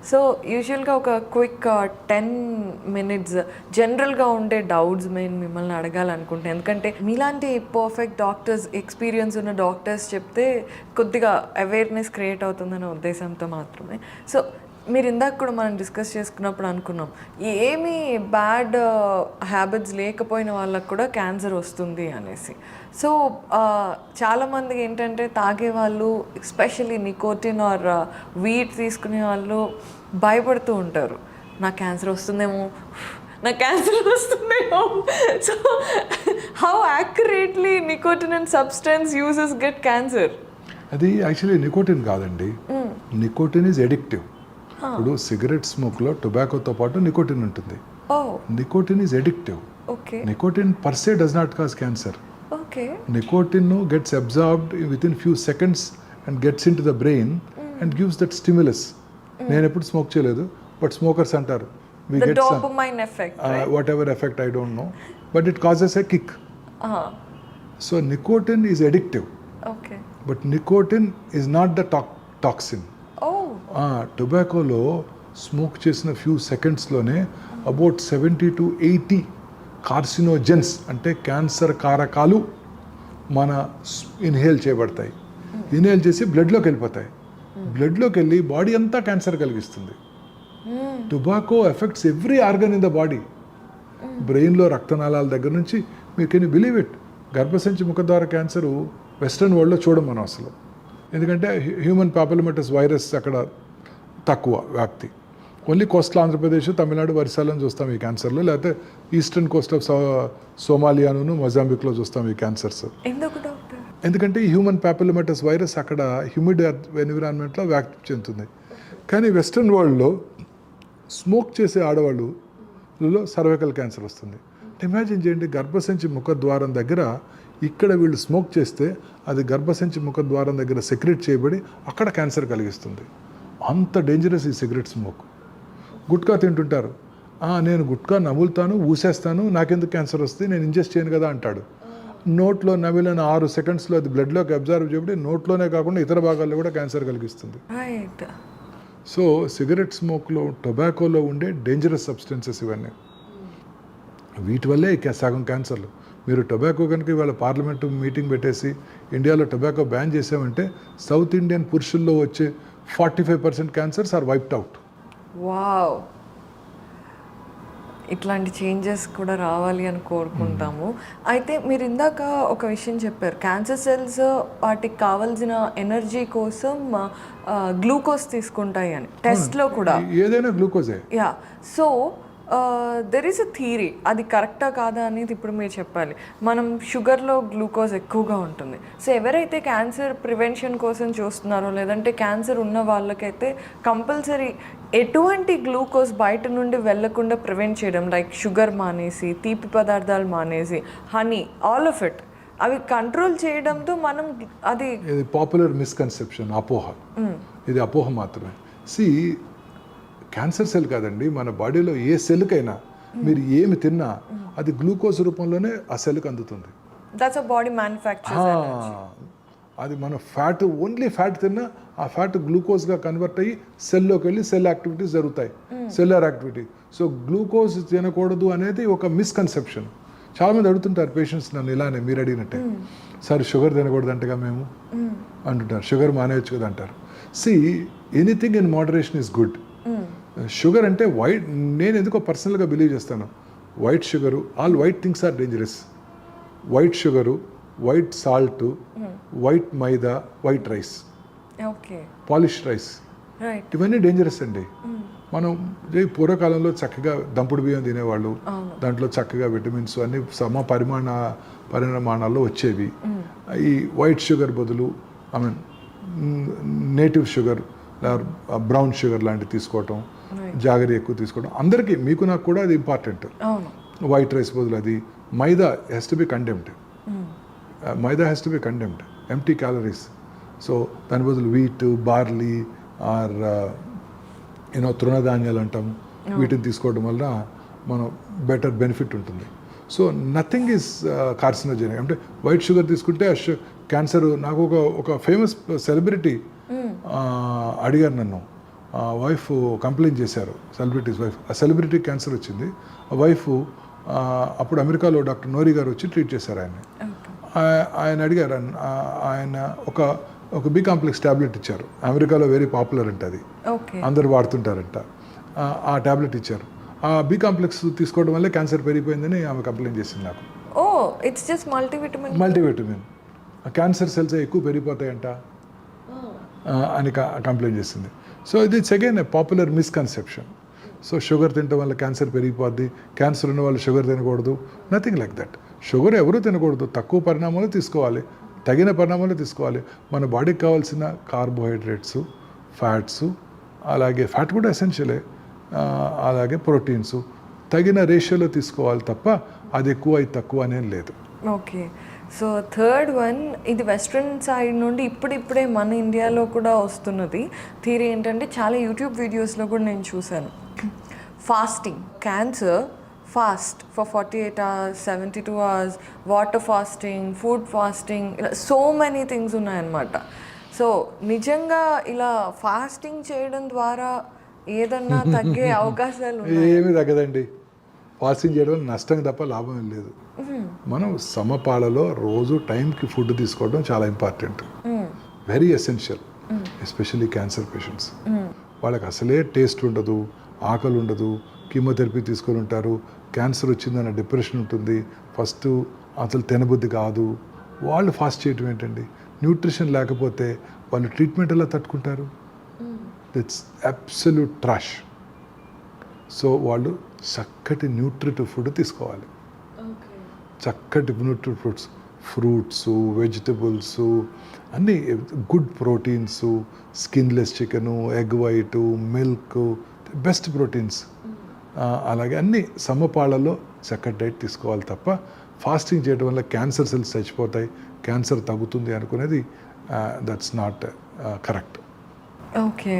So యూజువల్గా ఒక quick 10 minutes జనరల్గా ఉండే డౌట్స్ మేము మిమ్మల్ని అడగాలనుకుంటే, ఎందుకంటే మీలాంటి పర్ఫెక్ట్ డాక్టర్స్, ఎక్స్పీరియన్స్ ఉన్న డాక్టర్స్ చెప్తే కొద్దిగా అవేర్నెస్ క్రియేట్ అవుతుందనే ఉద్దేశంతో మాత్రమే. సో మీరు ఇందాక కూడా మనం డిస్కస్ చేసుకున్నప్పుడు అనుకున్నాం, ఏమీ బ్యాడ్ హ్యాబిట్స్ లేకపోయిన వాళ్ళకు కూడా క్యాన్సర్ వస్తుంది అనేసి. సో చాలామందికి ఏంటంటే తాగే వాళ్ళు, ఎస్పెషల్లీ నికోటిన్ ఆర్ వీట్ తీసుకునే వాళ్ళు భయపడుతూ ఉంటారు, నాకు క్యాన్సర్ వస్తుందేమో, నాకు క్యాన్సర్ వస్తుందేమో. So how accurately nicotine and substance uses get cancer? అది యాక్చువల్లీ నికోటిన్ కాదండి, నికోటిన్ ఈజ్ ఎడిక్టివ్. ఇప్పుడు సిగరెట్ స్మోక్లో టొబాకోతో పాటు నికోటిన్ ఉంటుంది. Nicotine is addictive. Nicotine per se does not cause cancer. Nicotine gets absorbed with in few seconds and gets in to the brain and gives that stimulus. నేను ఎప్పుడు smoke చేయలేదు, but smokers అంటారు we get dopamine effect, right? Whatever effect I don't know, but it causes a kick. So nicotine is addictive. Okay. But nicotine is not the toxin. టొబాకోలో smoke చేసిన few సెకండ్స్లోనే about 70 to 80 carcinogens అంటే cancer కారకాలు మన inhale చేయబడతాయి. Inhale చేసి బ్లడ్లోకి వెళ్ళిపోతాయి. బ్లడ్లోకి వెళ్ళి బాడీ అంతా క్యాన్సర్ కలిగిస్తుంది. Tobacco effects every organ in the body. బ్రెయిన్లో రక్తనాళాల దగ్గర నుంచి, మీరు కెన్ యూ బిలీవ్ ఇట్, గర్భసంచి ముఖద్వార క్యాన్సరు వెస్ట్రన్ వరల్డ్లో చూడం మనం అసలు. ఎందుకంటే హ్యూమన్ పాపులోమటస్ వైరస్ అక్కడ తక్కువ వ్యాప్తి. ఓన్లీ కోస్టల్ ఆంధ్రప్రదేశ్, తమిళనాడు, ఒరిస్సాలను చూస్తాం ఈ క్యాన్సర్లో, లేకపోతే ఈస్టర్న్ కోస్ట్ ఆఫ్ సోమాలియాను, మొజాంబిక్లో చూస్తాం ఈ క్యాన్సర్స్. ఎందుకంటే ఈ హ్యూమన్ పాపులోమటస్ వైరస్ అక్కడ హ్యూమిడ్ ఎన్విరాన్మెంట్లో వ్యాప్తి చెందుతుంది. కానీ వెస్ట్రన్ వరల్డ్లో స్మోక్ చేసే ఆడవాళ్ళలో సర్వైకల్ క్యాన్సర్ వస్తుంది. ఇమాజిన్ చేయండి, గర్భసంచి ముఖద్వారం దగ్గర ఇక్కడ వీళ్ళు స్మోక్ చేస్తే అది గర్భసంచి ముఖద్వారం దగ్గర సెక్రెట్ చేయబడి అక్కడ క్యాన్సర్ కలిగిస్తుంది. అంత డేంజరస్ ఈ సిగరెట్ స్మోక్. గుట్కా తింటుంటారు, నేను గుట్కా నములుతాను, ఊసేస్తాను, నాకెందుకు క్యాన్సర్ వస్తుంది, నేను ఇంజెస్ట్ చేయను కదా అంటాడు. నోట్లో నమిలిన 6 సెకండ్స్లో అది బ్లడ్లోకి అబ్జర్వ్ చేయబడి నోట్లోనే కాకుండా ఇతర భాగాల్లో కూడా క్యాన్సర్ కలిగిస్తుంది. సో సిగరెట్ స్మోక్లో, టొబాకోలో ఉండే డేంజరస్ సబ్స్టెన్సెస్ ఇవన్నీ. వీటి వల్లే సగం క్యాన్సర్లు. మీరు టొబాకో కనుక ఇవాళ పార్లమెంటు మీటింగ్ పెట్టేసి ఇండియాలో టొబాకో బ్యాన్ చేసామంటే సౌత్ ఇండియన్ పురుషుల్లో వచ్చే 45% cancers are wiped out. Wow, ఇట్లాంటి చేంజెస్ కూడా రావాలి అని కోరుకుంటాము. అయితే మీరు ఇందాక ఒక విషయం చెప్పారు, క్యాన్సర్ సెల్స్ వాటికి కావాల్సిన ఎనర్జీ కోసం గ్లూకోజ్ తీసుకుంటాయి అని. టెస్ట్లో కూడా ఏదైనా గ్లూకోజే. Yeah. So there is a theory, అది కరెక్టా కాదా అనేది ఇప్పుడు మీరు చెప్పాలి. మనం షుగర్లో గ్లూకోజ్ ఎక్కువగా ఉంటుంది. సో ఎవరైతే క్యాన్సర్ ప్రివెన్షన్ కోసం చూస్తున్నారో, లేదంటే క్యాన్సర్ ఉన్న వాళ్ళకైతే కంపల్సరీ ఎటువంటి గ్లూకోజ్ బయట నుండి వెళ్లకుండా ప్రివెంట్ చేయడం, లైక్ షుగర్ మానేసి, తీపి పదార్థాలు మానేసి, హనీ, ఆల్ ఆఫ్ ఇట్, అవి కంట్రోల్ చేయడంతో మనం అది పాపులర్ మిస్కన్సెప్షన్, అపోహ. ఇది అపోహ మాత్రమే. క్యాన్సర్ సెల్ కాదండి, మన బాడీలో ఏ సెల్కైనా మీరు ఏమి తిన్నా అది గ్లూకోజ్ రూపంలోనే ఆ సెల్కి అందుతుంది. That's a body manufactures energy. అది మన ఫ్యాట్, ఓన్లీ ఫ్యాట్ తిన్నా ఆ ఫ్యాట్ గ్లూకోజ్గా కన్వర్ట్ అయ్యి సెల్లోకి వెళ్ళి సెల్ యాక్టివిటీస్ జరుగుతాయి, సెల్యులర్ యాక్టివిటీ. సో గ్లూకోజ్ తినకూడదు అనేది ఒక మిస్కన్సెప్షన్. చాలామంది అడుగుతుంటారు పేషెంట్స్ నన్ను ఇలానే మీరు అడిగినట్టే, సార్ షుగర్ తినకూడదు అంటగా మేము అంటుంటారు, షుగర్ మానేయచ్చు కదా అంటారు. Anything in moderation is good. Sugar అంటే వైట్, నేను ఎందుకో పర్సనల్గా బిలీవ్ చేస్తాను, white sugar, all white things are dangerous. White sugar, white salt, white maida, white rice, polish rice, ఇవన్నీ డేంజరస్ అండి. మనం పూర్వకాలంలో చక్కగా దంపుడు బియ్యం తినేవాళ్ళు, దాంట్లో చక్కగా విటమిన్స్ అన్ని పరిమాణాల్లో వచ్చేవి. ఈ వైట్ షుగర్ బదులు నేటివ్ షుగర్, బ్రౌన్ షుగర్ లాంటివి తీసుకోవటం, జాగరి ఎక్కువ తీసుకోవడం, అందరికీ, మీకు నాకు కూడా అది ఇంపార్టెంట్. వైట్ రైస్ బదులు అది. Maida has to be condemned. Maida has to be condemned, empty calories. So దాని బదులు వీట్, బార్లీ ఆర్ తృణధాన్యాలు అంటాము, వీటిని తీసుకోవడం వల్ల మనం బెటర్ బెనిఫిట్ ఉంటుంది. So nothing is carcinogenic. అంటే వైట్ షుగర్ తీసుకుంటే క్యాన్సర్. నాకు ఒక ఫేమస్ సెలబ్రిటీ అడిగారు నన్ను, వైఫ్ కంప్లైంట్ చేశారు, సెలబ్రిటీస్ వైఫ్, ఆ సెలబ్రిటీ క్యాన్సర్ వచ్చింది, ఆ వైఫ్ అప్పుడు అమెరికాలో డాక్టర్ నోరి గారు వచ్చి ట్రీట్ చేశారు ఆయన్ని. ఆయన అడిగారు, ఆయన ఒక బి కాంప్లెక్స్ ట్యాబ్లెట్ ఇచ్చారు, అమెరికాలో వెరీ పాపులర్ అంట అది, అందరు వాడుతుంటారంట. ఆ ట్యాబ్లెట్ ఇచ్చారు, ఆ బి కాంప్లెక్స్ తీసుకోవడం వల్లే క్యాన్సర్ పెరిగిపోయిందని ఆమె కంప్లైంట్ చేసింది నాకు. Oh it's just multivitamin, cancer cells ఎక్కువ పెరిగిపోతాయంట అని కంప్లైంట్ చేసింది. So it's again a popular misconception. So sugar తినడం వల్ల క్యాన్సర్ పెరిగిపోద్ది, క్యాన్సర్ ఉన్న వాళ్ళు షుగర్ తినకూడదు, నథింగ్ లైక్ దట్. షుగర్ ఎవరూ తినకూడదు, తక్కువ పరిణామాలు తీసుకోవాలి, తగిన పరిణామాలు తీసుకోవాలి. మన బాడీకి కావాల్సిన కార్బోహైడ్రేట్స్, ఫ్యాట్స్, అలాగే ఫ్యాట్ కూడా ఎసెన్షియలే, అలాగే ప్రోటీన్స్ తగిన రేషియోలో తీసుకోవాలి తప్ప అది ఎక్కువ ఇది తక్కువ అనేం లేదు. ఓకే, సో థర్డ్ వన్, ఇది వెస్ట్రన్ సైడ్ నుండి ఇప్పుడిప్పుడే మన ఇండియాలో కూడా వస్తున్నది థియరీ ఏంటంటే, చాలా యూట్యూబ్ వీడియోస్లో కూడా నేను చూశాను, fasting, cancer fast for 48 hours, 72 hours, water fasting, food fasting, ఇలా సో మెనీ థింగ్స్ ఉన్నాయన్నమాట. సో నిజంగా ఇలా ఫాస్టింగ్ చేయడం ద్వారా ఏదన్నా తగ్గే అవకాశాలు ఏమీ తగ్గదండి. ఫాస్టింగ్ చేయడం వల్ల నష్టం తప్ప లాభం ఏం లేదు. మనం సమపాలలో రోజు టైంకి ఫుడ్ తీసుకోవడం చాలా important, very essential, especially cancer patients. వాళ్ళకి అసలే టేస్ట్ ఉండదు, ఆకలి ఉండదు, కీమోథెరపీ తీసుకొని ఉంటారు, క్యాన్సర్ వచ్చిందన్న డిప్రెషన్ ఉంటుంది, ఫస్ట్ అసలు తినబుద్ధి కాదు. వాళ్ళు ఫాస్ట్ చేయటం ఏంటండి? న్యూట్రిషన్ లేకపోతే వాళ్ళు ట్రీట్మెంట్ ఎలా తట్టుకుంటారు? It's absolute trash. సో వాళ్ళు చక్కటి న్యూట్రిటివ్ ఫుడ్ తీసుకోవాలి, చక్కటి న్యూట్రిటివ్ ఫుడ్స్, ఫ్రూట్స్, వెజిటబుల్స్, అన్నీ good proteins, skinless chicken, egg white, milk, best proteins, అలాగే అన్ని సమపాళ్ళలో చక్కటి డైట్ తీసుకోవాలి తప్ప ఫాస్టింగ్ చేయడం వల్ల క్యాన్సర్ సెల్స్ చచ్చిపోతాయి, క్యాన్సర్ తగ్గుతుంది అనుకునేది దట్స్ నాట్ కరెక్ట్. ఓకే.